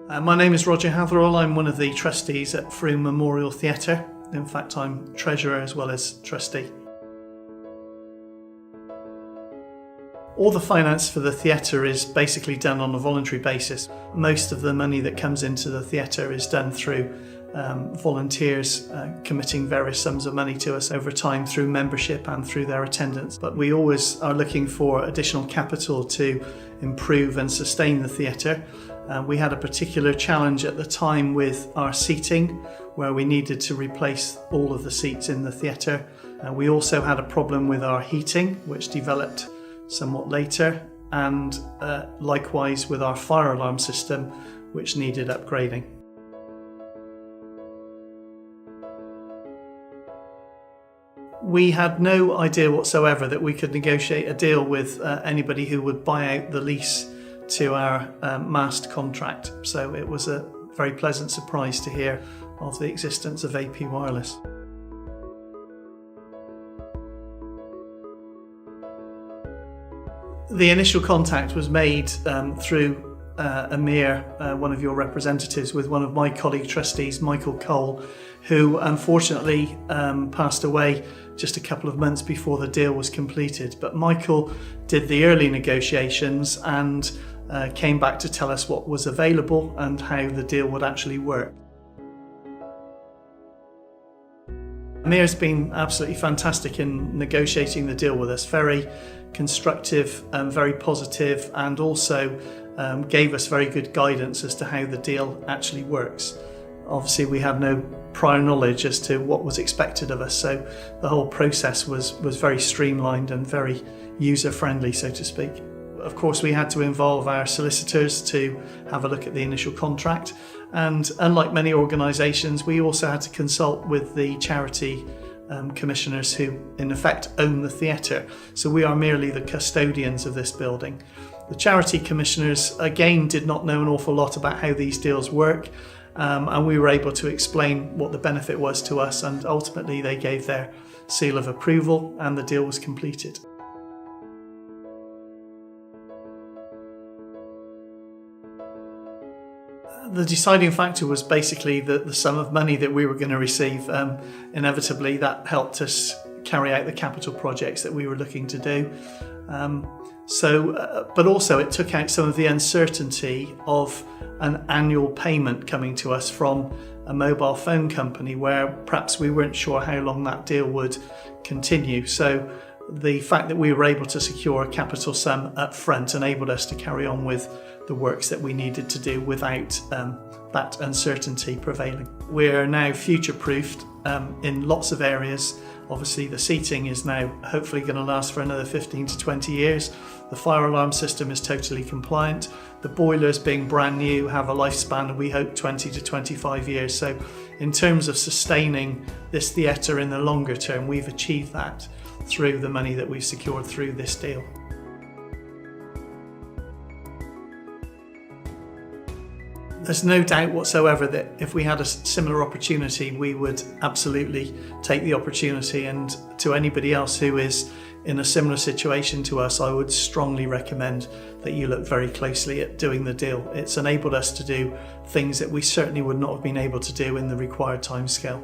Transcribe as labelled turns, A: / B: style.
A: My name is Roger Hatherell. I'm one of the trustees at FROME Memorial Theatre. In fact, I'm treasurer as well as trustee. All the finance for the theatre is basically done on a voluntary basis. Most of the money that comes into the theatre is done through volunteers committing various sums of money to us over time through membership and through their attendance. But we always are looking for additional capital to improve and sustain the theatre. We had a particular challenge at the time with our seating, where we needed to replace all of the seats in the theatre. We also had a problem with our heating, which developed somewhat later, and likewise with our fire alarm system, which needed upgrading. We had no idea whatsoever that we could negotiate a deal with anybody who would buy out the lease to our Mast contract. So it was a very pleasant surprise to hear of the existence of APWireless. The initial contact was made through Amir, one of your representatives, with one of my colleague trustees, Michael Cole, who unfortunately passed away just a couple of months before the deal was completed. But Michael did the early negotiations and came back to tell us what was available and how the deal would actually work. Amir's been absolutely fantastic in negotiating the deal with us, very constructive and very positive, and also gave us very good guidance as to how the deal actually works. Obviously we had no prior knowledge as to what was expected of us, so the whole process was very streamlined and very user-friendly, so to speak. Of course, we had to involve our solicitors to have a look at the initial contract, and unlike many organisations, we also had to consult with the charity commissioners who in effect own the theatre, so we are merely the custodians of this building. The charity commissioners again did not know an awful lot about how these deals work, and we were able to explain what the benefit was to us, and ultimately they gave their seal of approval and the deal was completed. The deciding factor was basically the sum of money that we were going to receive. Inevitably, that helped us carry out the capital projects that we were looking to do. But also it took out some of the uncertainty of an annual payment coming to us from a mobile phone company, where perhaps we weren't sure how long that deal would continue. So the fact that we were able to secure a capital sum up front enabled us to carry on with the works that we needed to do without that uncertainty prevailing. We're now future-proofed in lots of areas. Obviously the seating is now hopefully going to last for another 15 to 20 years. The fire alarm system is totally compliant. The boilers, being brand new, have a lifespan of, we hope, 20 to 25 years. So in terms of sustaining this theatre in the longer term, we've achieved that through the money that we've secured through this deal. There's no doubt whatsoever that if we had a similar opportunity, we would absolutely take the opportunity, and to anybody else who is in a similar situation to us, I would strongly recommend that you look very closely at doing the deal. It's enabled us to do things that we certainly would not have been able to do in the required timescale.